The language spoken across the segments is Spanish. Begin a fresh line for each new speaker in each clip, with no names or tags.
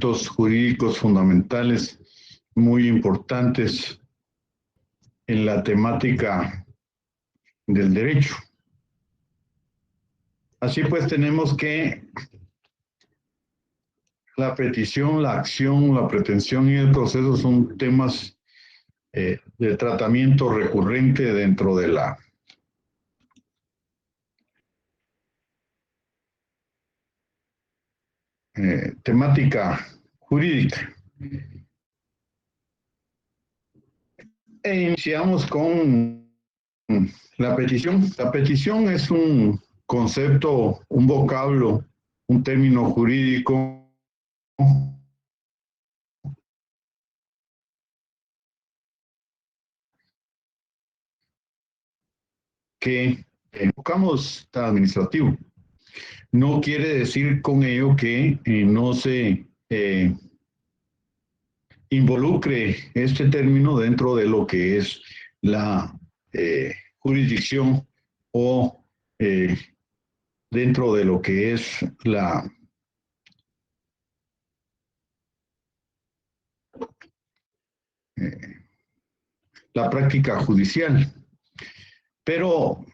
conceptos jurídicos fundamentales muy importantes en la temática del derecho. Así pues, tenemos que la petición, la acción, la pretensión y el proceso son temas de tratamiento recurrente dentro de la temática jurídica. E iniciamos con la petición. La petición es un concepto, un vocablo, un término jurídico que enfocamos administrativo. No quiere decir con ello que no se involucre este término dentro de lo que es la jurisdicción o dentro de lo que es la práctica judicial. Pero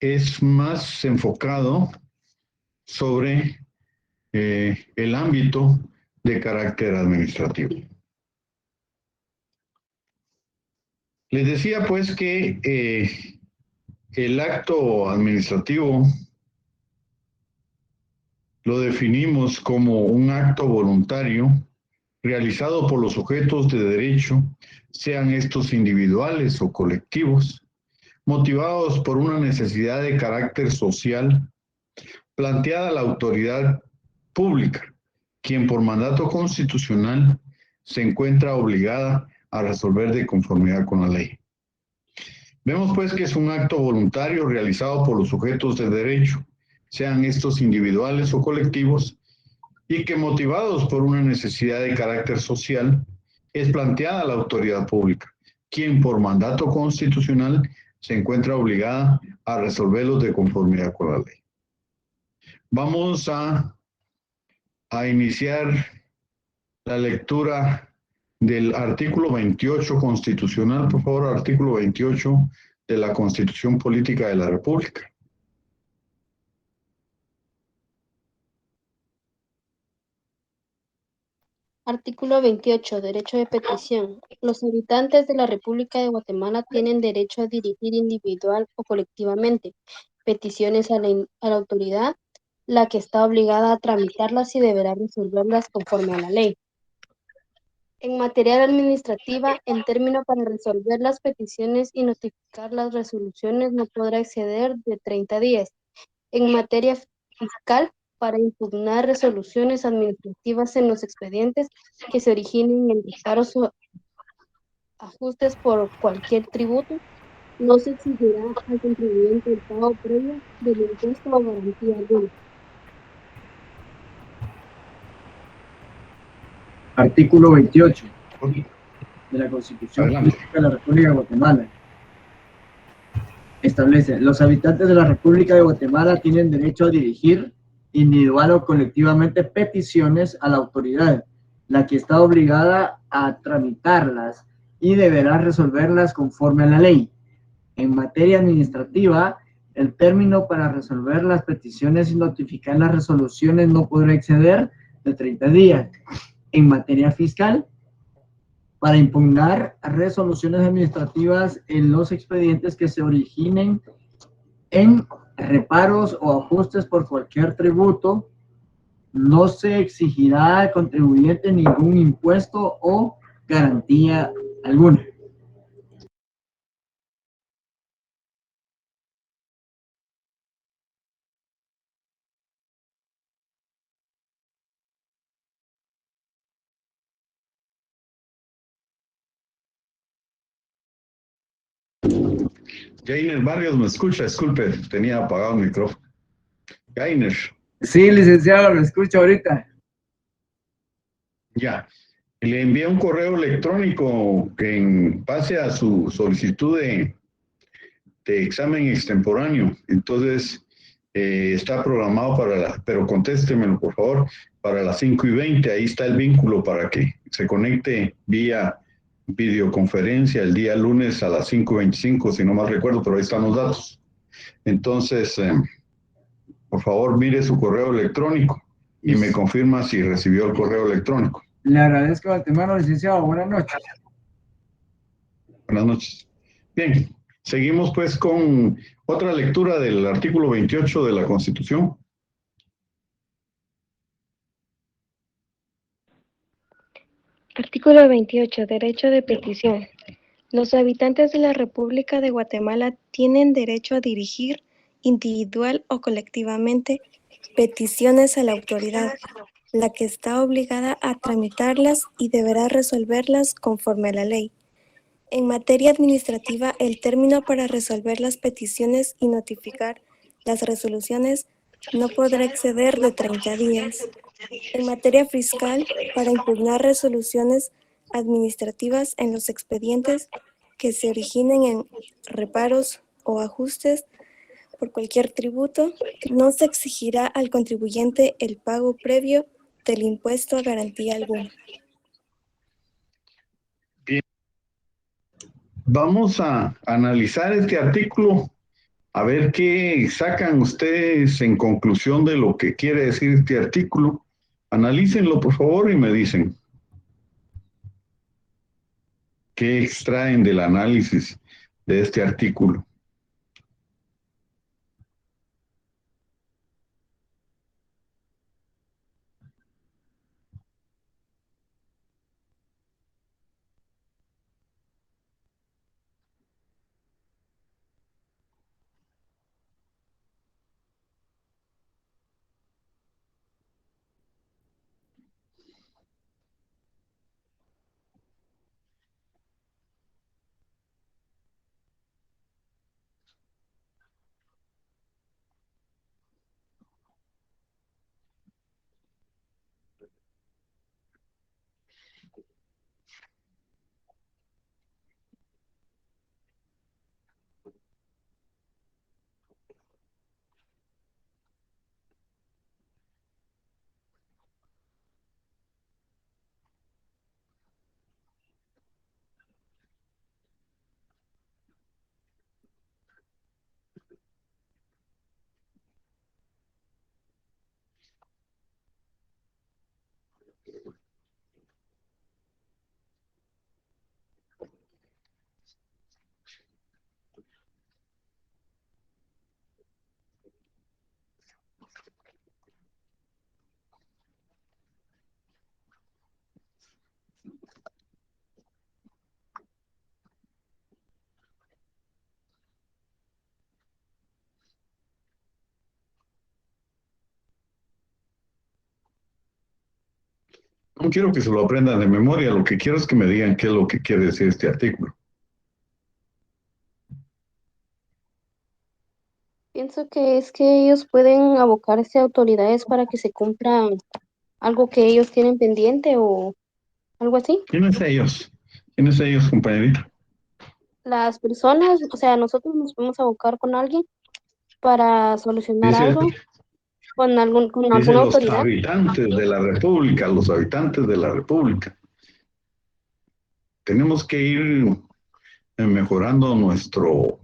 es más enfocado sobre el ámbito de carácter administrativo. Les decía pues que el acto administrativo lo definimos como un acto voluntario realizado por los sujetos de derecho, sean estos individuales o colectivos, motivados por una necesidad de carácter social planteada a la autoridad pública, quien por mandato constitucional se encuentra obligada a resolver de conformidad con la ley. Vemos pues que es un acto voluntario realizado por los sujetos de derecho, sean estos individuales o colectivos, y que motivados por una necesidad de carácter social es planteada a la autoridad pública, quien por mandato constitucional se encuentra obligada a resolverlos de conformidad con la ley. Vamos a iniciar la lectura del artículo 28 constitucional, por favor, artículo 28 de la Constitución Política de la República.
Artículo 28. Derecho de petición. Los habitantes de la República de Guatemala tienen derecho a dirigir individual o colectivamente peticiones a la autoridad, la que está obligada a tramitarlas y deberá resolverlas conforme a la ley. En materia administrativa, el término para resolver las peticiones y notificar las resoluciones no podrá exceder de 30 días. En materia fiscal, para impugnar resoluciones administrativas en los expedientes que se originen en reparos o ajustes por cualquier tributo, no se exigirá al contribuyente el pago previo del impuesto o garantía alguna.
Artículo 28 de la Constitución Política de la República de Guatemala. Establece: los habitantes de la República de Guatemala tienen derecho a dirigir individual o colectivamente peticiones a la autoridad, la que está obligada a tramitarlas y deberá resolverlas conforme a la ley. En materia administrativa, el término para resolver las peticiones y notificar las resoluciones no podrá exceder de 30 días. En materia fiscal, para impugnar resoluciones administrativas en los expedientes que se originen en reparos o ajustes por cualquier tributo, no se exigirá al contribuyente ningún impuesto o garantía alguna.
Gainer Barrios, ¿me escucha? Disculpe, tenía apagado el micrófono. Gainer.
Sí, licenciado, lo escucho ahorita.
Ya. Le envié un correo electrónico que en base a su solicitud de examen extemporáneo. Entonces, Está programado pero contéstemelo por favor, para las 5:20, ahí está el vínculo para que se conecte vía videoconferencia el día lunes a las 5:25, si no mal recuerdo, pero ahí están los datos. Entonces, por favor, mire su correo electrónico y me confirma si recibió el correo electrónico.
Le agradezco de antemano, licenciado. Buenas noches.
Buenas noches. Bien, seguimos pues con otra lectura del artículo 28 de la Constitución.
Artículo 28. Derecho de petición. Los habitantes de la República de Guatemala tienen derecho a dirigir, individual o colectivamente, peticiones a la autoridad, la que está obligada a tramitarlas y deberá resolverlas conforme a la ley. En materia administrativa, el término para resolver las peticiones y notificar las resoluciones no podrá exceder de 30 días. En materia fiscal, para impugnar resoluciones administrativas en los expedientes que se originen en reparos o ajustes por cualquier tributo, no se exigirá al contribuyente el pago previo del impuesto a garantía alguna.
Bien. Vamos a analizar este artículo, a ver qué sacan ustedes en conclusión de lo que quiere decir este artículo. Analícenlo, por favor, y me dicen qué extraen del análisis de este artículo. No quiero que se lo aprendan de memoria, lo que quiero es que me digan qué es lo que quiere decir este artículo.
Pienso que es que ellos pueden abocarse a autoridades para que se cumplan algo que ellos tienen pendiente o algo así.
¿Quiénes ellos? ¿Quiénes ellos, compañerita?
Las personas, o sea, nosotros nos podemos abocar con alguien para solucionar
Dice,
algo con con
dice
alguna
los
autoridad.
habitantes de la República, los habitantes de la República. Tenemos que ir mejorando nuestro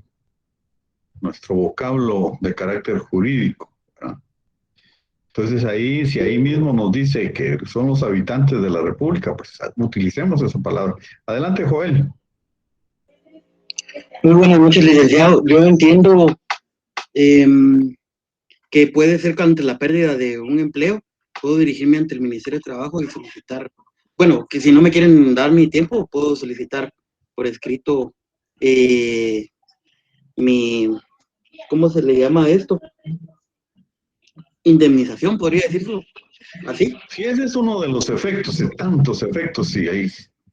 vocablo de carácter jurídico, ¿verdad? Entonces ahí, si ahí mismo nos dice que son los habitantes de la República, pues utilicemos esa palabra. Adelante, Joel.
Muy buenas noches, licenciado. Yo entiendo que puede ser que ante la pérdida de un empleo, puedo dirigirme ante el Ministerio de Trabajo y solicitar, bueno, que si no me quieren dar mi tiempo, puedo solicitar por escrito ¿cómo se le llama esto? Indemnización, podría decirlo así.
Sí, ese es uno de los efectos, de tantos efectos, y hay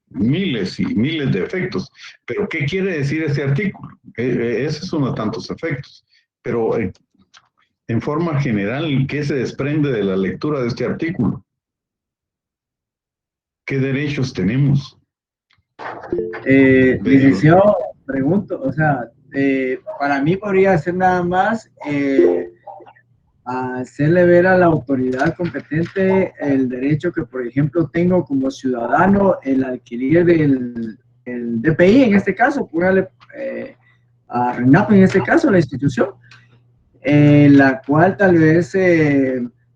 miles y miles de efectos. Pero, ¿qué quiere decir este artículo? Ese es uno de tantos efectos. Pero, en forma general, ¿qué se desprende de la lectura de este artículo? ¿Qué derechos tenemos?
Licenciado, pregunto, o sea, para mí podría ser nada más a hacerle ver a la autoridad competente el derecho que, por ejemplo, tengo como ciudadano el adquirir el DPI, en este caso, póngale a RENAP, en este caso, la institución, la cual tal vez,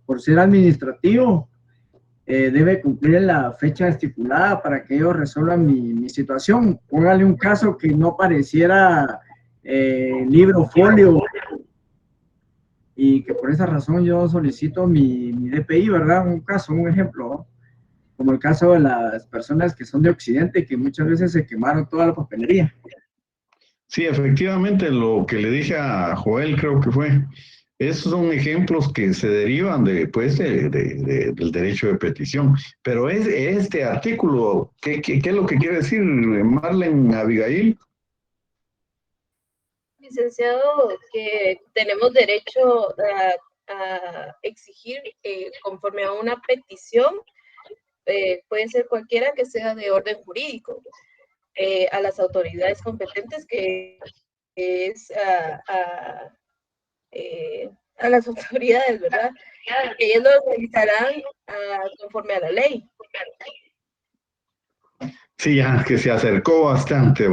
por ser administrativo, debe cumplir en la fecha estipulada para que ellos resuelvan mi situación. Póngale un caso que no pareciera libro folio y que por esa razón yo solicito mi DPI, ¿verdad? Un caso, un ejemplo, ¿no? Como el caso de las personas que son de Occidente, que muchas veces se quemaron toda la papelería.
Sí, efectivamente, lo que le dije a Joel, creo que fue, esos son ejemplos que se derivan pues, del derecho de petición. Pero este artículo, ¿qué es lo que quiere decir Marlene Abigail?
Licenciado, que tenemos derecho a exigir conforme a una petición, puede ser cualquiera que sea de orden jurídico, a las autoridades competentes, que es a las autoridades, ¿verdad? Que ellos lo realizarán conforme a la ley.
Sí, ya que se acercó bastante.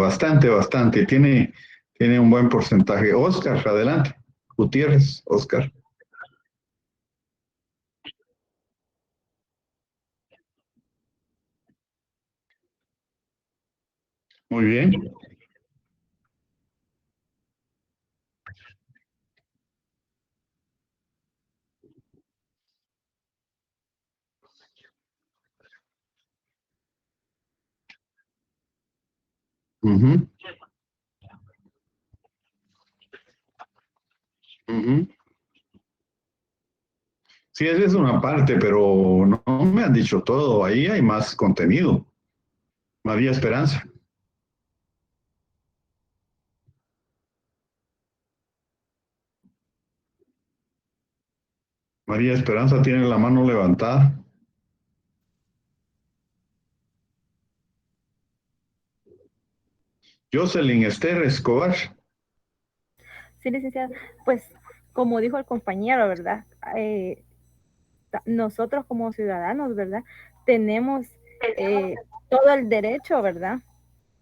Tiene un buen porcentaje. Oscar, adelante. Gutiérrez, Oscar. Muy bien. Uh-huh. Uh-huh. Sí, esa es una parte, pero no me han dicho todo. Ahí hay más contenido. María Esperanza. María Esperanza tiene la mano levantada. Jocelyn Esther Escobar.
Sí, licenciada. Pues, como dijo el compañero, ¿verdad? Nosotros como ciudadanos, ¿verdad? Tenemos todo el derecho, ¿verdad?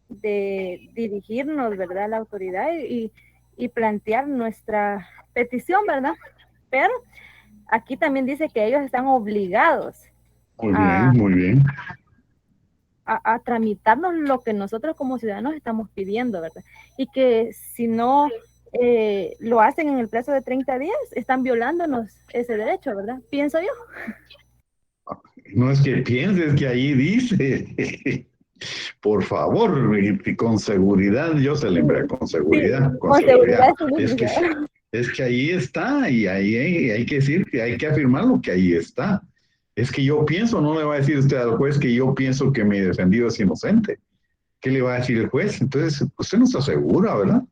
De dirigirnos, ¿verdad? A la autoridad y plantear nuestra petición, ¿verdad? Pero aquí también dice que ellos están obligados
Muy bien.
a tramitarnos lo que nosotros como ciudadanos estamos pidiendo, ¿verdad? Y que si no lo hacen en el plazo de 30 días, están violándonos ese derecho, ¿verdad? Pienso yo.
No es que pienses que ahí dice. Por favor, con seguridad, Jocelyn, con seguridad,
Sí,
con
con
seguridad.
seguridad.
Es que ahí está, y ahí hay que decir, que hay que afirmar lo que ahí está. Es que yo pienso, no le va a decir usted al juez que yo pienso que mi defendido es inocente. ¿Qué le va a decir el juez? Entonces, usted no está segura, ¿verdad?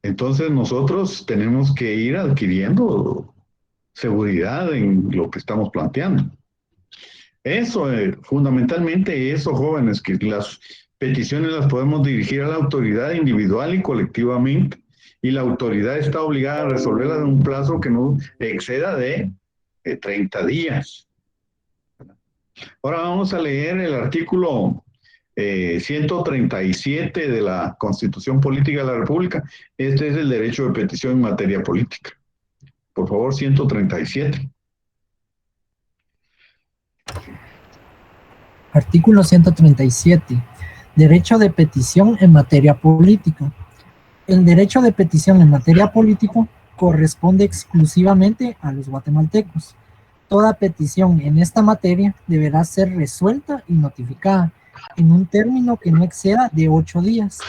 Entonces, nosotros tenemos que ir adquiriendo seguridad en lo que estamos planteando. Eso, fundamentalmente eso, jóvenes, que las peticiones las podemos dirigir a la autoridad individual y colectivamente, y la autoridad está obligada a resolverlas en un plazo que no exceda de 30 días. Ahora vamos a leer el artículo 137 de la Constitución Política de la República. Este es el derecho de petición en materia política. Por favor, 137.
Artículo 137. Derecho de petición en materia política. El derecho de petición en materia política corresponde exclusivamente a los guatemaltecos. Toda petición en esta materia deberá ser resuelta y notificada en un término que no exceda de 8 días.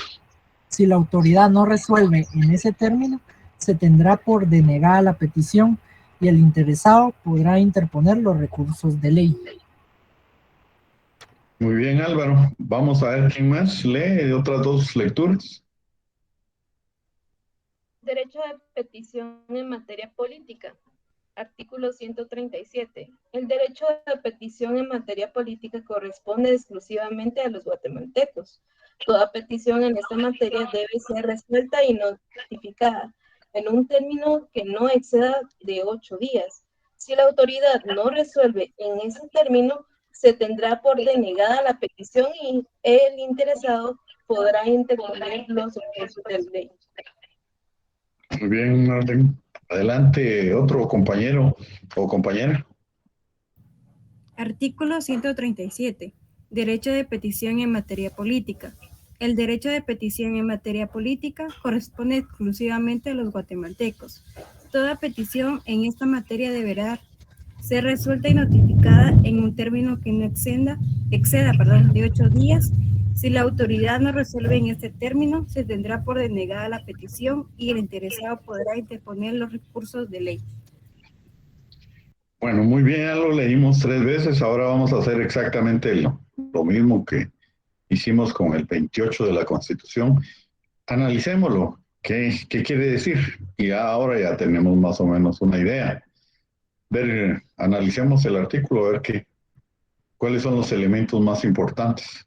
Si la autoridad no resuelve en ese término, se tendrá por denegada la petición y el interesado podrá interponer los recursos de ley.
Muy bien, Álvaro. Vamos a ver quién más lee otras dos lecturas.
Derecho de petición en materia política. Artículo 137. El derecho de petición en materia política corresponde exclusivamente a los guatemaltecos. Toda petición en esta materia debe ser resuelta y notificada
en un término que no exceda de 8 días. Si la autoridad no resuelve en ese término, se tendrá por denegada la petición y el interesado podrá interponer los recursos de ley.
Muy bien, Marlene. Adelante, otro compañero o compañera.
Artículo 137. Derecho de petición en materia política. El derecho de petición en materia política corresponde exclusivamente a los guatemaltecos. Toda petición en esta materia deberá ser resuelta y notificada en un término que no exceda de 8 días. Si la autoridad no resuelve en este término, se tendrá por denegada la petición y el interesado podrá interponer los recursos de ley.
Bueno, muy bien, ya lo leímos 3 veces, ahora vamos a hacer exactamente lo mismo que hicimos con el 28 de la Constitución. Analicémoslo, ¿qué quiere decir? Y ahora ya tenemos más o menos una idea. Analicemos el artículo, a ver cuáles son los elementos más importantes.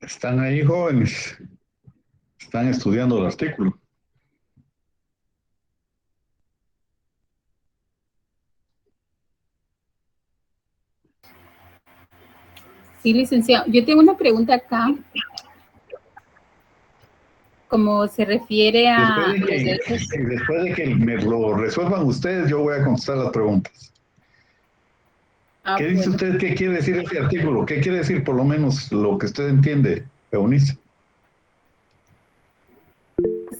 ¿Están ahí, jóvenes? ¿Están estudiando el artículo?
Sí, licenciado. Yo tengo una pregunta acá. Como se refiere a los derechos.
Después de que me lo resuelvan ustedes, yo voy a contestar las preguntas. ¿Qué dice usted? ¿Qué quiere decir este artículo? ¿Qué quiere decir por lo menos lo que usted entiende, Eunice?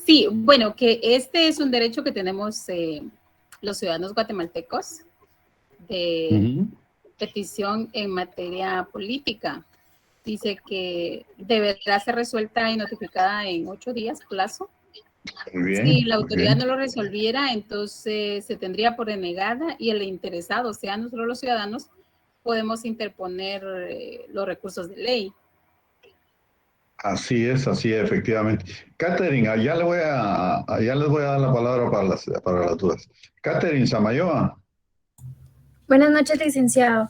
Sí, bueno, que este es un derecho que tenemos los ciudadanos guatemaltecos de petición en materia política. Dice que deberá ser resuelta y notificada en 8 días plazo.
Muy bien,
si la autoridad no lo resolviera, entonces se tendría por denegada y el interesado, o sea, nosotros los ciudadanos, podemos interponer los recursos de ley.
Así es, efectivamente. Catherine, ya les voy a dar la palabra para las dudas. Catherine Samayoa.
Buenas noches, licenciado.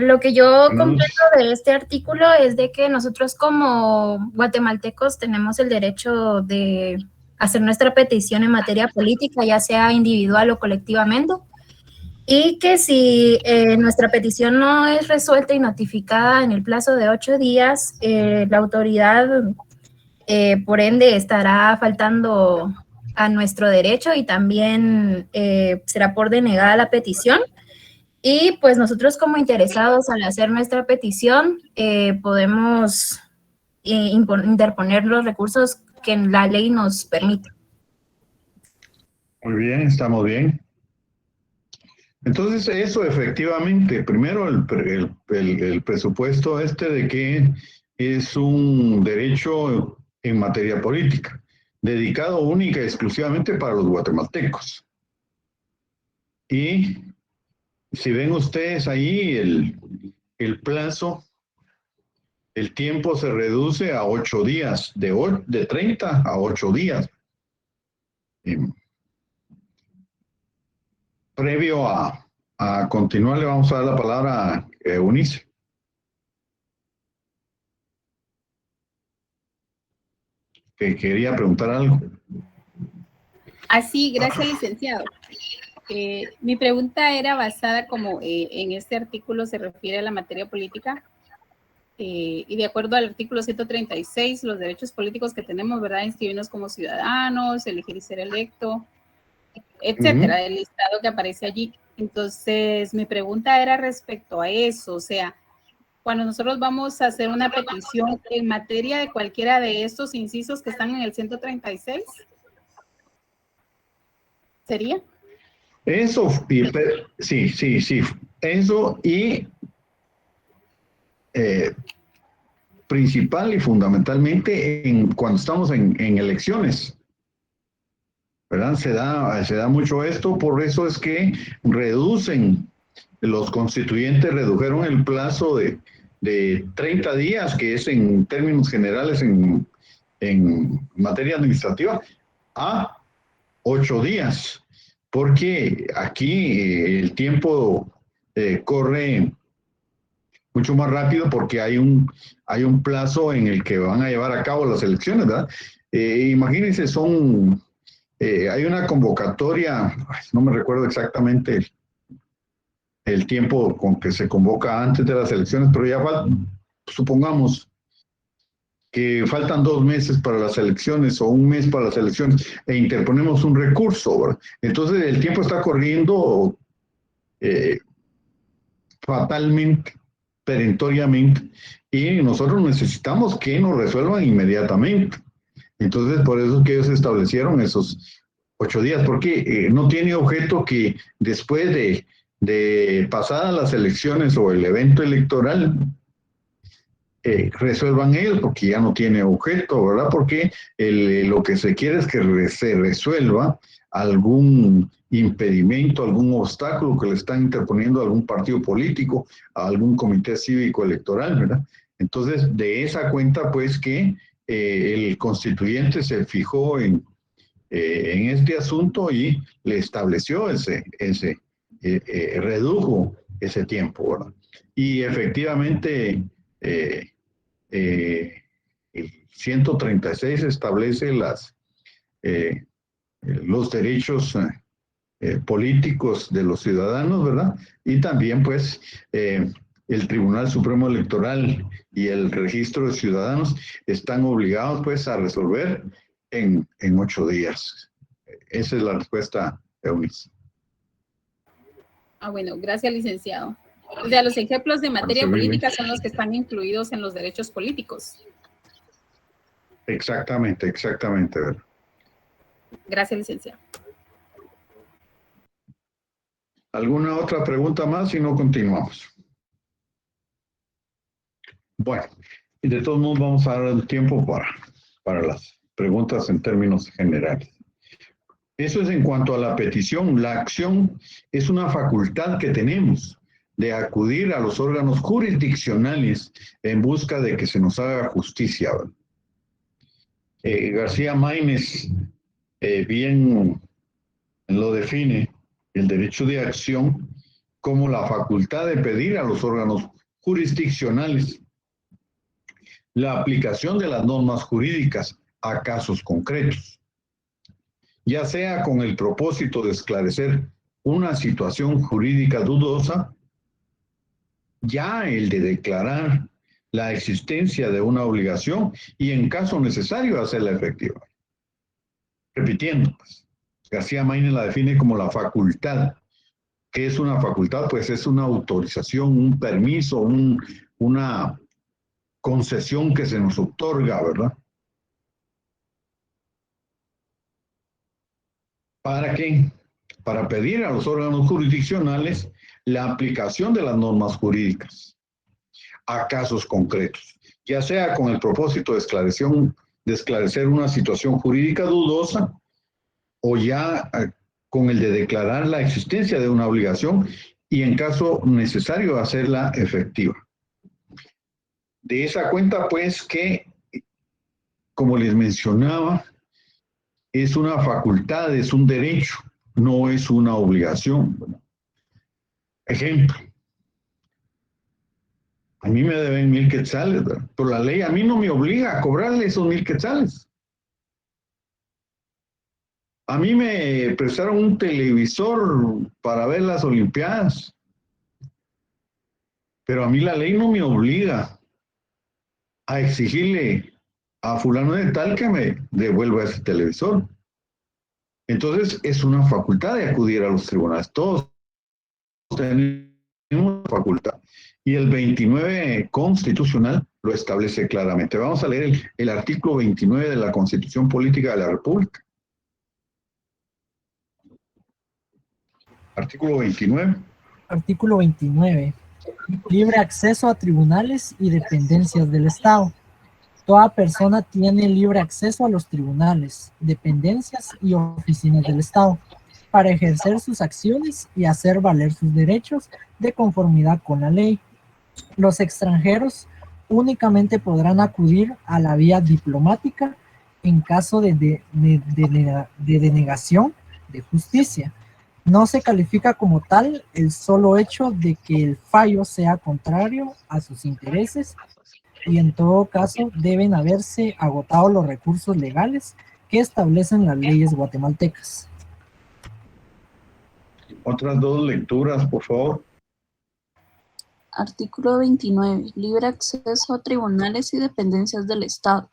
Lo que yo comprendo de este artículo es de que nosotros como guatemaltecos tenemos el derecho de hacer nuestra petición en materia política, ya sea individual o colectivamente, y que si nuestra petición no es resuelta y notificada en el plazo de 8 días, la autoridad, por ende, estará faltando a nuestro derecho y también será por denegada la petición. Y pues nosotros como interesados al hacer nuestra petición podemos interponer los recursos que la ley nos permite.
Muy bien, estamos bien. Entonces eso efectivamente, primero el presupuesto de que es un derecho en materia política, dedicado única y exclusivamente para los guatemaltecos. Y si ven ustedes ahí el plazo el tiempo se reduce a 8 días, de 30 a 8 días. Previo a continuar, le vamos a dar la palabra a Eunice. Que quería preguntar algo.
Así, gracias, licenciado. Mi pregunta era basada como en este artículo se refiere a la materia política y de acuerdo al artículo 136, los derechos políticos que tenemos, ¿verdad? Inscribirnos como ciudadanos, elegir y ser electo, etcétera, el listado que aparece allí. Entonces, mi pregunta era respecto a eso, o sea, cuando nosotros vamos a hacer una petición en materia de cualquiera de estos incisos que están en el 136, ¿sería?
Eso, sí. Eso y principal y fundamentalmente cuando estamos en elecciones, ¿verdad? Se da mucho esto, por eso es que los constituyentes redujeron el plazo de 30 días, que es en términos generales en materia administrativa, a 8 días, porque aquí el tiempo corre mucho más rápido porque hay un plazo en el que van a llevar a cabo las elecciones, ¿verdad? Imagínense, hay una convocatoria, no me recuerdo exactamente el tiempo con que se convoca antes de las elecciones, pero ya supongamos que faltan 2 meses para las elecciones o 1 mes para las elecciones e interponemos un recurso, ¿verdad? Entonces el tiempo está corriendo fatalmente, perentoriamente, y nosotros necesitamos que nos resuelvan inmediatamente. Entonces, por eso es que ellos establecieron esos 8 días, porque no tiene objeto que después de pasadas las elecciones o el evento electoral resuelvan ellos, porque ya no tiene objeto, ¿verdad? Porque lo que se quiere es que se resuelva algún impedimento, algún obstáculo que le están interponiendo a algún partido político, a algún comité cívico electoral, ¿verdad? Entonces, de esa cuenta, pues, que el constituyente se fijó en este asunto y le estableció redujo ese tiempo, ¿verdad? Y efectivamente, el 136 establece los derechos políticos de los ciudadanos, ¿verdad? Y también, pues, el Tribunal Supremo Electoral y el Registro de Ciudadanos están obligados, pues, a resolver en 8 días. Esa es la respuesta, Eunice.
Bueno, gracias, licenciado. O sea, los ejemplos de materia política son los que están incluidos en los derechos políticos.
Exactamente, ¿verdad?
Gracias, licenciado.
¿Alguna otra pregunta más? Si no, continuamos. Bueno, y de todos modos vamos a dar el tiempo para las preguntas en términos generales. Eso es en cuanto a la petición. La acción es una facultad que tenemos de acudir a los órganos jurisdiccionales en busca de que se nos haga justicia. García Maínez bien lo define el derecho de acción como la facultad de pedir a los órganos jurisdiccionales la aplicación de las normas jurídicas a casos concretos, ya sea con el propósito de esclarecer una situación jurídica dudosa, ya el de declarar la existencia de una obligación y en caso necesario hacerla efectiva. Repitiendo, pues, García Maínez la define como la facultad. ¿Qué es una facultad? Pues es una autorización, un permiso, una concesión que se nos otorga, ¿verdad? ¿Para qué? Para pedir a los órganos jurisdiccionales la aplicación de las normas jurídicas a casos concretos, ya sea con el propósito de esclarecer una situación jurídica dudosa o ya con el de declarar la existencia de una obligación y en caso necesario hacerla efectiva. De esa cuenta, pues, que, como les mencionaba, es una facultad, es un derecho, no es una obligación. Bueno, ejemplo, a mí me deben 1,000 quetzales, ¿verdad? Pero la ley a mí no me obliga a cobrarle esos 1,000 quetzales. A mí me prestaron un televisor para ver las Olimpiadas, pero a mí la ley no me obliga a exigirle a fulano de tal que me devuelva ese televisor. Entonces, es una facultad de acudir a los tribunales. Todos tenemos facultad. Y el 29 constitucional lo establece claramente. Vamos a leer el artículo 29 de la Constitución Política de la República. Artículo 29.
Artículo 29. Libre acceso a tribunales y dependencias del Estado. Toda persona tiene libre acceso a los tribunales, dependencias y oficinas del Estado para ejercer sus acciones y hacer valer sus derechos de conformidad con la ley. Los extranjeros únicamente podrán acudir a la vía diplomática en caso de denegación de justicia. No se califica como tal el solo hecho de que el fallo sea contrario a sus intereses y en todo caso deben haberse agotado los recursos legales que establecen las leyes guatemaltecas.
Otras dos lecturas, por favor.
Artículo 29. Libre acceso a tribunales y dependencias del Estado.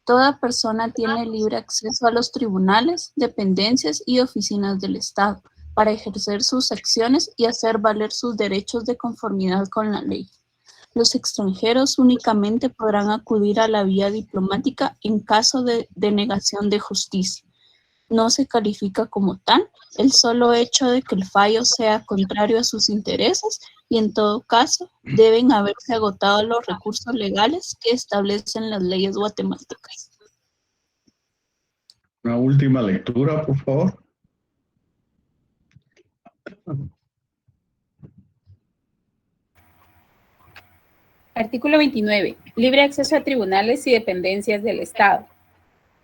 Toda persona tiene libre acceso a los tribunales, dependencias y oficinas del Estado para ejercer sus acciones y hacer valer sus derechos de conformidad con la ley. Los extranjeros únicamente podrán acudir a la vía diplomática en caso de denegación de justicia. No se califica como tal el solo hecho de que el fallo sea contrario a sus intereses y en todo caso deben haberse agotado los recursos legales que establecen las leyes guatemaltecas.
Una última lectura, por favor.
Artículo 29. Libre acceso a tribunales y dependencias del Estado.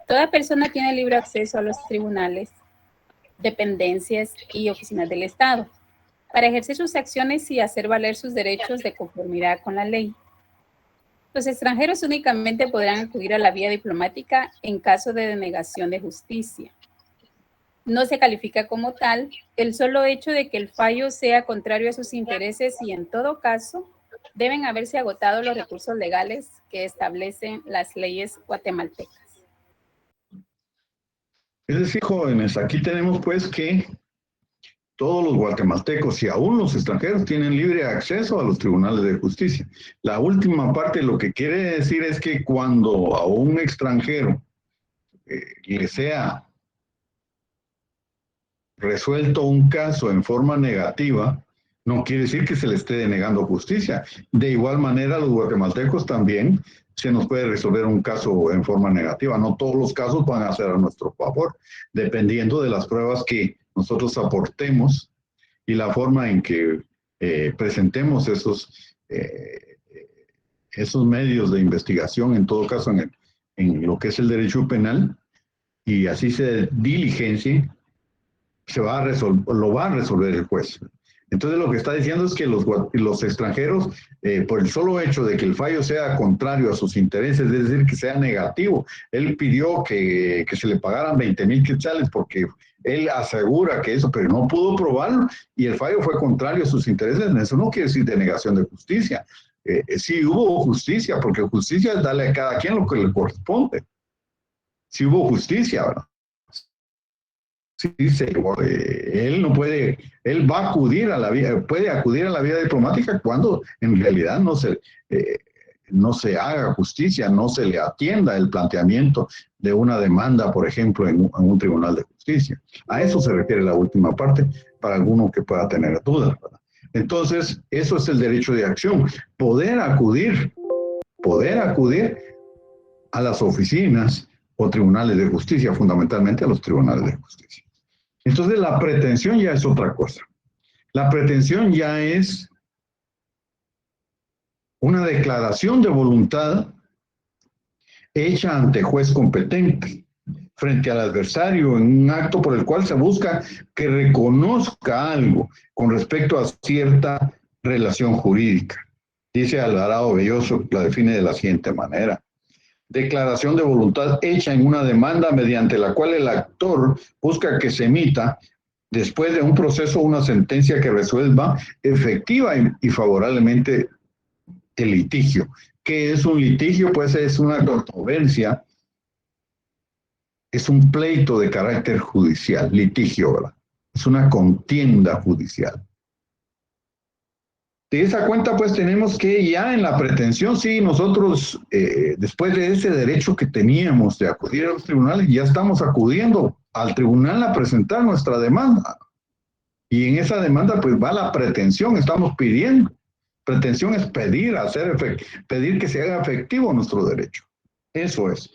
Toda persona tiene libre acceso a los tribunales, dependencias y oficinas del Estado para ejercer sus acciones y hacer valer sus derechos de conformidad con la ley. Los extranjeros únicamente podrán acudir a la vía diplomática en caso de denegación de justicia. No se califica como tal el solo hecho de que el fallo sea contrario a sus intereses y en todo caso deben haberse agotado los recursos legales que establecen las leyes guatemaltecas.
Es decir, jóvenes, aquí tenemos pues que todos los guatemaltecos y aún los extranjeros tienen libre acceso a los tribunales de justicia. La última parte lo que quiere decir es que cuando a un extranjero le sea resuelto un caso en forma negativa, no quiere decir que se le esté denegando justicia. De igual manera, los guatemaltecos también se nos puede resolver un caso en forma negativa. No todos los casos van a ser a nuestro favor, dependiendo de las pruebas que nosotros aportemos y la forma en que presentemos esos medios de investigación, en todo caso en lo que es el derecho penal, y así se diligencie, lo va a resolver el juez. Entonces lo que está diciendo es que los extranjeros, por el solo hecho de que el fallo sea contrario a sus intereses, es decir, que sea negativo, él pidió que se le pagaran 20,000 quetzales porque él asegura que eso, pero no pudo probarlo y el fallo fue contrario a sus intereses. Eso no quiere decir denegación de justicia. Sí hubo justicia, porque justicia es darle a cada quien lo que le corresponde. Sí hubo justicia, ¿verdad? Sí, él no puede, él va a acudir a la vía, puede acudir a la vía diplomática cuando en realidad no se haga justicia, no se le atienda el planteamiento de una demanda, por ejemplo, en un tribunal de justicia. A eso se refiere la última parte, para alguno que pueda tener dudas, ¿verdad? Entonces, eso es el derecho de acción, poder acudir a las oficinas o tribunales de justicia, fundamentalmente a los tribunales de justicia. Entonces la pretensión ya es otra cosa. La pretensión ya es una declaración de voluntad hecha ante juez competente frente al adversario en un acto por el cual se busca que reconozca algo con respecto a cierta relación jurídica. Dice Alvarado Belloso, la define de la siguiente manera: declaración de voluntad hecha en una demanda mediante la cual el actor busca que se emita, después de un proceso, una sentencia que resuelva efectiva y favorablemente el litigio. ¿Qué es un litigio? Pues es una controversia, es un pleito de carácter judicial, litigio, ¿verdad? Es una contienda judicial. De esa cuenta, pues tenemos que ya en la pretensión, sí, nosotros, después de ese derecho que teníamos de acudir a los tribunales, ya estamos acudiendo al tribunal a presentar nuestra demanda. Y en esa demanda, pues va la pretensión, estamos pidiendo. Pretensión es pedir, pedir que se haga efectivo nuestro derecho. Eso es.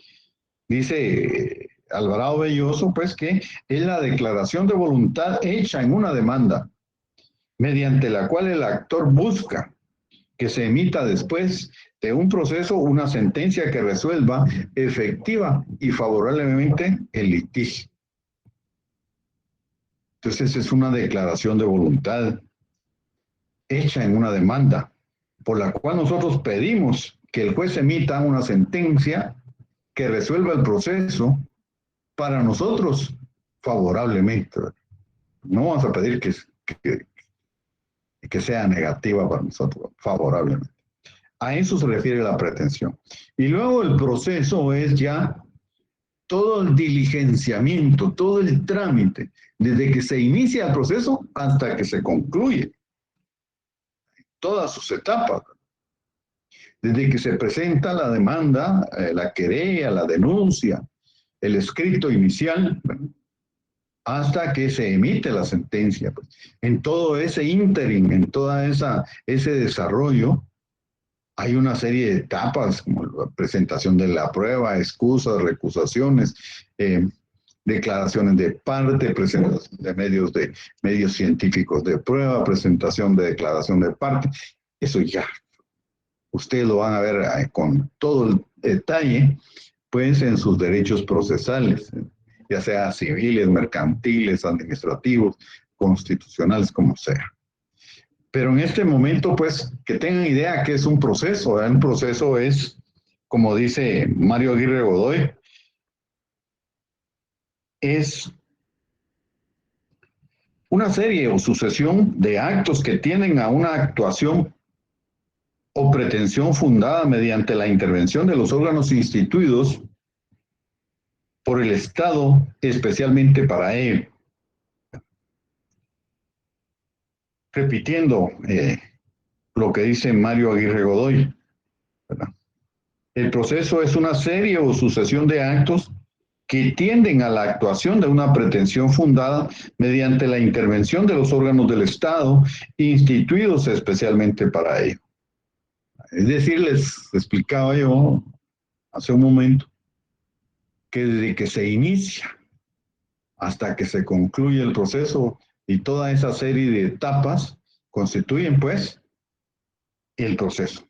Dice Alvarado Belloso, pues, que es la declaración de voluntad hecha en una demanda, mediante la cual el actor busca que se emita después de un proceso una sentencia que resuelva efectiva y favorablemente el litigio. Entonces es una declaración de voluntad hecha en una demanda, por la cual nosotros pedimos que el juez emita una sentencia que resuelva el proceso para nosotros favorablemente. No vamos a pedir que sea negativa para nosotros, favorablemente. A eso se refiere la pretensión. Y luego el proceso es ya todo el diligenciamiento, todo el trámite, desde que se inicia el proceso hasta que se concluye. Todas sus etapas. Desde que se presenta la demanda, la querella, la denuncia, el escrito inicial, hasta que se emite la sentencia. Pues. En todo ese ínterin, en toda ese desarrollo, hay una serie de etapas, como la presentación de la prueba, excusas, recusaciones, declaraciones de parte, presentación de medios científicos de prueba, presentación de declaración de parte. Eso ya, ustedes lo van a ver con todo el detalle, pues en sus derechos procesales, ya sea civiles, mercantiles, administrativos, constitucionales, como sea. Pero en este momento, pues, que tengan idea que es un proceso, ¿verdad? Un proceso es, como dice Mario Aguirre Godoy, es una serie o sucesión de actos que tienen a una actuación o pretensión fundada mediante la intervención de los órganos instituidos por el Estado, especialmente para ello. Repitiendo lo que dice Mario Aguirre Godoy, ¿verdad? El proceso es una serie o sucesión de actos que tienden a la actuación de una pretensión fundada mediante la intervención de los órganos del Estado instituidos especialmente para ello. Es decir, les explicaba yo hace un momento que desde que se inicia hasta que se concluye el proceso y toda esa serie de etapas constituyen, pues, el proceso.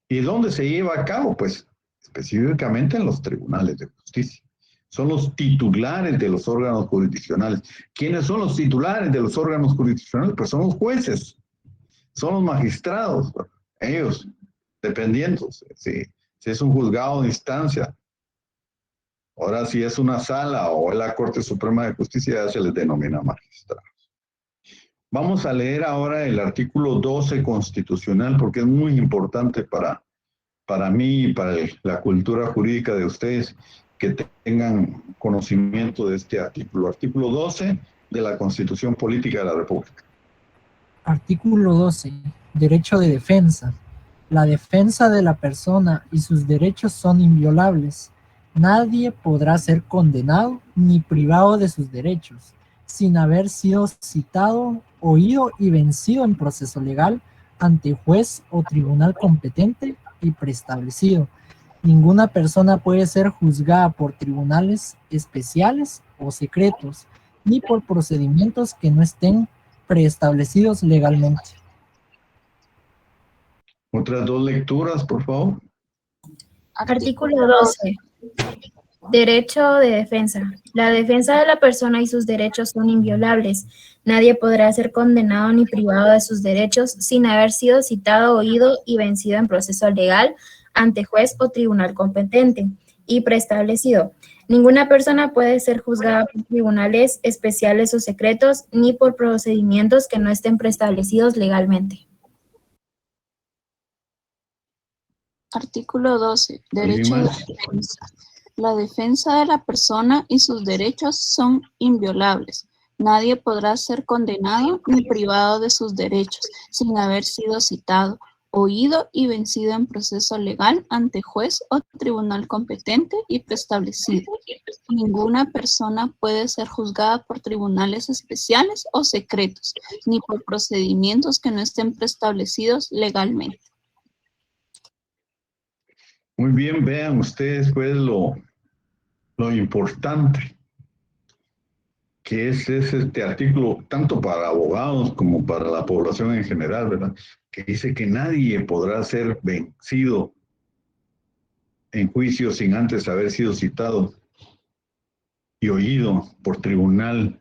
¿Y dónde se lleva a cabo? Pues, específicamente en los tribunales de justicia. Son los titulares de los órganos jurisdiccionales. ¿Quiénes son los titulares de los órganos jurisdiccionales? Pues son los jueces, son los magistrados, ellos, dependiendo si es un juzgado de instancia. Ahora, si es una sala o es la Corte Suprema de Justicia, ya se les denomina magistrados. Vamos a leer ahora el artículo 12 constitucional, porque es muy importante para mí y para la cultura jurídica de ustedes que tengan conocimiento de este artículo. Artículo 12 de la Constitución Política de la República.
Artículo 12. Derecho de defensa. La defensa de la persona y sus derechos son inviolables. Nadie podrá ser condenado ni privado de sus derechos, sin haber sido citado, oído y vencido en proceso legal ante juez o tribunal competente y preestablecido. Ninguna persona puede ser juzgada por tribunales especiales o secretos, ni por procedimientos que no estén preestablecidos legalmente.
Otras dos lecturas, por favor.
Artículo 12. Derecho de defensa. La defensa de la persona y sus derechos son inviolables. Nadie podrá ser condenado ni privado de sus derechos sin haber sido citado, oído y vencido en proceso legal ante juez o tribunal competente y preestablecido. Ninguna persona puede ser juzgada por tribunales especiales o secretos ni por procedimientos que no estén preestablecidos legalmente.
Artículo 12. Derecho de defensa. La defensa de la persona y sus derechos son inviolables. Nadie podrá ser condenado ni privado de sus derechos sin haber sido citado, oído y vencido en proceso legal ante juez o tribunal competente y preestablecido. Ninguna persona puede ser juzgada por tribunales especiales o secretos, ni por procedimientos que no estén preestablecidos legalmente.
Muy bien, vean ustedes pues lo importante que es este artículo, tanto para abogados como para la población en general, ¿verdad? Que dice que nadie podrá ser vencido en juicio sin antes haber sido citado y oído por tribunal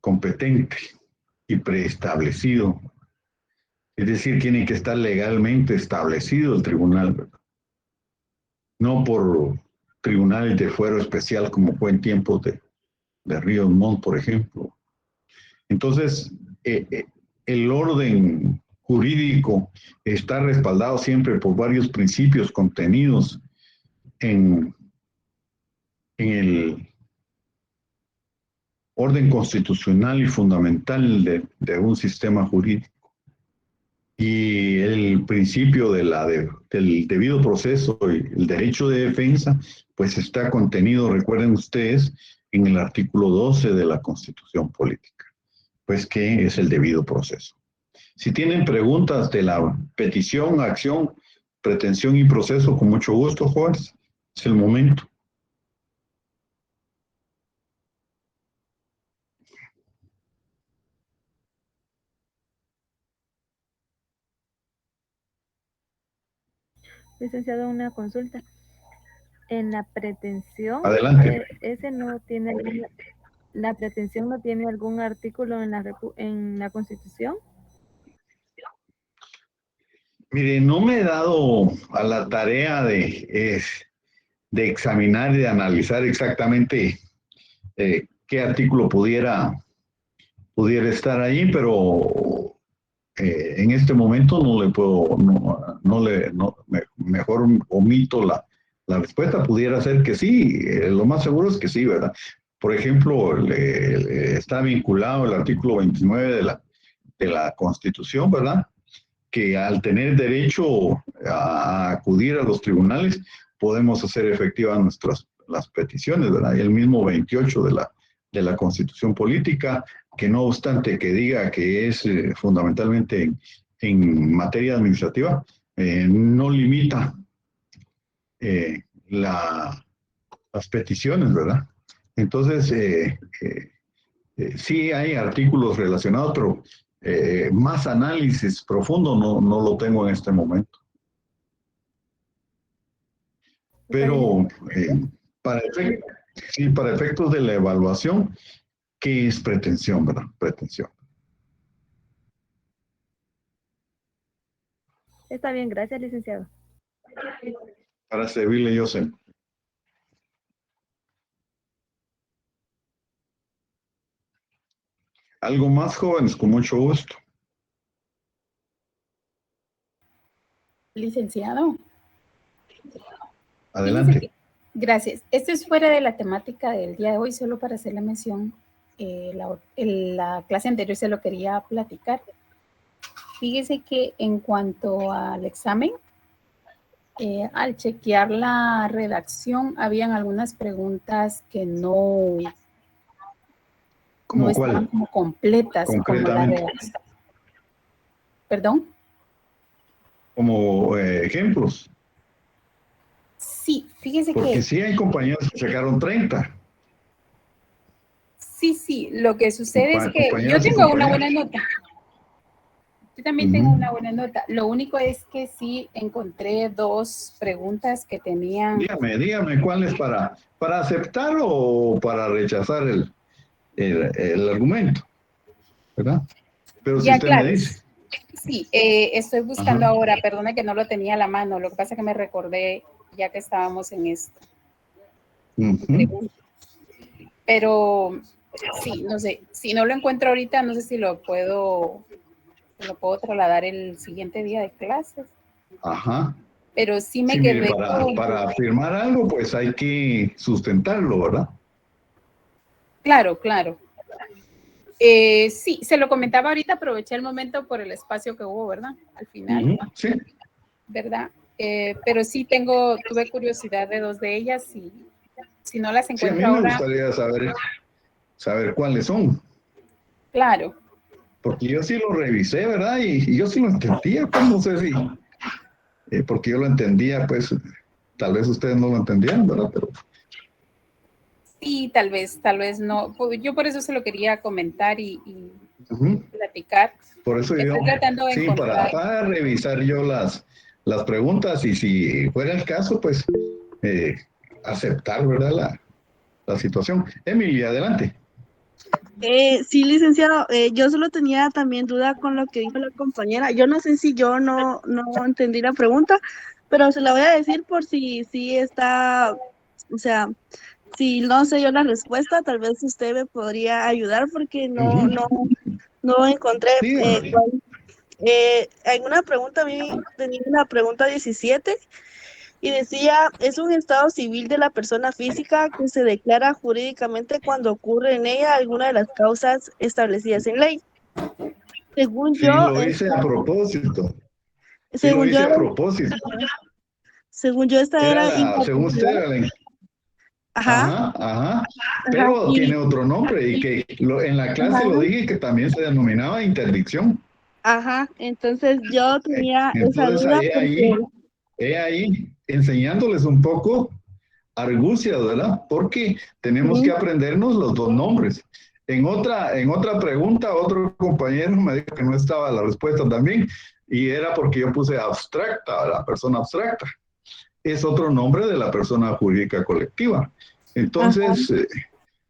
competente y preestablecido. Es decir, tiene que estar legalmente establecido el tribunal, ¿verdad? No por tribunales de fuero especial como fue en tiempos de Ríos Montt, por ejemplo. Entonces, el orden jurídico está respaldado siempre por varios principios contenidos en el orden constitucional y fundamental de un sistema jurídico. Y el principio del debido proceso y el derecho de defensa, pues está contenido, recuerden ustedes, en el artículo 12 de la Constitución Política, pues que es el debido proceso. Si tienen preguntas de la petición, acción, pretensión y proceso, con mucho gusto, jóvenes, es el momento.
Licenciado, una consulta. En la pretensión,
Adelante.
ese no tiene, la pretensión no tiene algún artículo en la Constitución.
Mire, no me he dado a la tarea de examinar y de analizar exactamente qué artículo pudiera estar ahí, pero en este momento no le puedo, mejor omito la respuesta. Pudiera ser que sí, lo más seguro es que sí, ¿verdad? Por ejemplo, está vinculado el artículo 29 de la Constitución, ¿verdad? Que al tener derecho a acudir a los tribunales, podemos hacer efectivas las peticiones, ¿verdad? Y el mismo 28 de la Constitución Política, que no obstante que diga que es fundamentalmente en materia administrativa, no limita las peticiones, ¿verdad? Entonces, sí hay artículos relacionados, pero más análisis profundo no lo tengo en este momento. Pero para efectos de la evaluación, ¿qué es pretensión, verdad? Pretensión.
Está bien, gracias, licenciado.
Para servirle, José. ¿Algo más, jóvenes? Con mucho gusto.
Licenciado.
Adelante.
Gracias. Esto es fuera de la temática del día de hoy, solo para hacer la mención. La clase anterior se lo quería platicar. Fíjese que en cuanto al examen, al chequear la redacción, habían algunas preguntas que no estaban como completas.
Concretamente.
Como la redacción. ¿Perdón?
Como ejemplos.
Sí, fíjese
porque
que...
sí hay compañeros que sacaron 30.
Sí, lo que sucede es que yo tengo una buena nota. Yo también tengo una buena nota. Lo único es que sí encontré 2 preguntas que tenían.
Dígame, ¿cuál es para aceptar o para rechazar el argumento? ¿Verdad? Pero si
Ya,
usted
claro.
me dice.
Sí, estoy buscando ahora, perdona que no lo tenía a la mano, lo que pasa es que me recordé ya que estábamos en esto. Pero sí, no sé, si no lo encuentro ahorita, no sé si lo puedo trasladar el siguiente día de clases.
Ajá.
Pero sí me
Sí,
quedé
mire, para afirmar algo, pues hay que sustentarlo, ¿verdad?
Claro, claro. Sí, se lo comentaba ahorita, aproveché el momento por el espacio que hubo, ¿verdad? Al final.
Sí.
¿Verdad? Pero sí tuve curiosidad de 2 de ellas y si no las encuentro
sí, a mí me
ahora.
gustaría saber cuáles son.
Claro.
Porque yo sí lo revisé, ¿verdad? Y yo sí lo entendía, pues no sé si, porque yo lo entendía, pues tal vez ustedes no lo entendieron, ¿verdad? Pero
sí, tal vez no. Yo por eso se lo quería comentar y platicar.
Por eso yo,
estoy tratando de encontrar.
para revisar yo las preguntas y si fuera el caso, pues aceptar, ¿verdad? La situación. Emily, adelante.
Sí, licenciado, yo solo tenía también duda con lo que dijo la compañera. Yo no sé si yo no entendí la pregunta, pero se la voy a decir por si está, o sea, si no sé yo la respuesta, tal vez usted me podría ayudar porque no encontré. En una pregunta, a mí tenía una pregunta 17 y decía, es un estado civil de la persona física que se declara jurídicamente cuando ocurre en ella alguna de las causas establecidas en ley. Según
Sí,
yo...
lo hice a propósito.
Según yo... Según yo, esta era...
según usted era la... Ajá. Pero tiene otro nombre y que en la clase lo dije que también se denominaba interdicción.
Ajá, entonces yo tenía esa duda
porque... ahí enseñándoles un poco argucias, ¿verdad? Porque tenemos que aprendernos los 2 nombres. En otra pregunta, otro compañero me dijo que no estaba la respuesta también, y era porque yo puse abstracta, la persona abstracta. Es otro nombre de la persona jurídica colectiva. Entonces,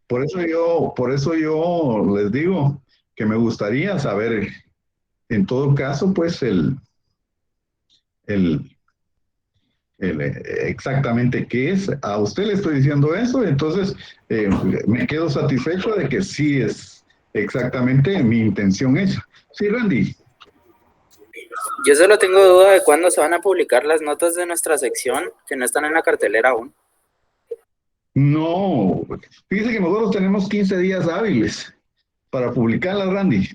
por eso yo les digo que me gustaría saber, en todo caso, pues exactamente qué es. A usted le estoy diciendo eso, entonces me quedo satisfecho de que sí es exactamente mi intención esa. Sí, Randy.
Yo solo tengo duda de cuándo se van a publicar las notas de nuestra sección que no están en la cartelera aún.
No, fíjese que nosotros tenemos 15 días hábiles para publicarlas, Randy,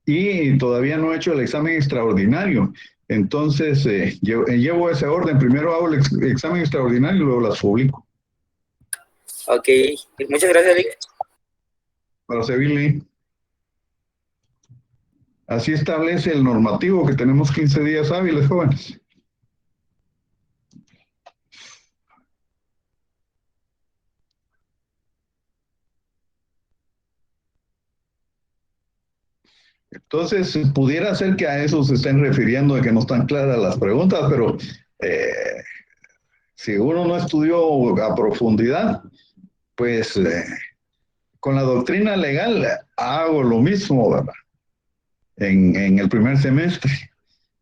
y todavía no he hecho el examen extraordinario. Entonces, llevo ese orden. Primero hago el examen extraordinario y luego las publico.
Ok, muchas gracias, Vic.
Para servirle. Así establece el normativo que tenemos 15 días hábiles, jóvenes. Entonces, pudiera ser que a eso se estén refiriendo de que no están claras las preguntas, pero si uno no estudió a profundidad, pues con la doctrina legal hago lo mismo, ¿verdad? En el primer semestre,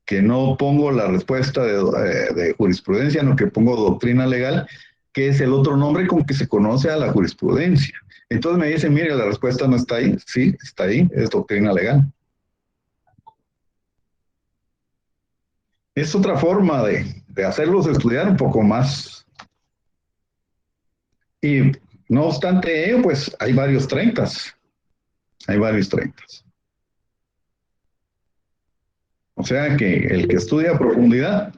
que no pongo la respuesta de jurisprudencia, no que pongo doctrina legal, que es el otro nombre con que se conoce a la jurisprudencia. Entonces me dicen, mire, la respuesta no está ahí. Sí, está ahí, es doctrina legal. Es otra forma de hacerlos estudiar un poco más. Y no obstante ello, pues hay varios 30. Hay varios 30. O sea que el que estudia a profundidad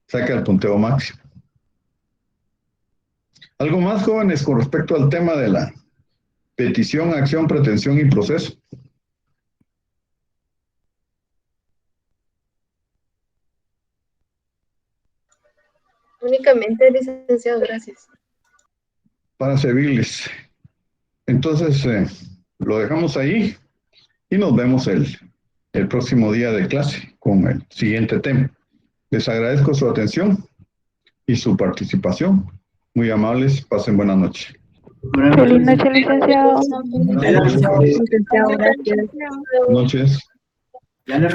saca el punteo máximo. ¿Algo más, jóvenes, con respecto al tema de la petición, acción, pretensión y proceso?
Únicamente, licenciado, gracias.
Para servirles. Entonces, lo dejamos ahí y nos vemos el el próximo día de clase con el siguiente tema. Les agradezco su atención y su participación. Muy amables, pasen buenas noches.
Feliz noche, licenciado.
Buenas noches.
Feliz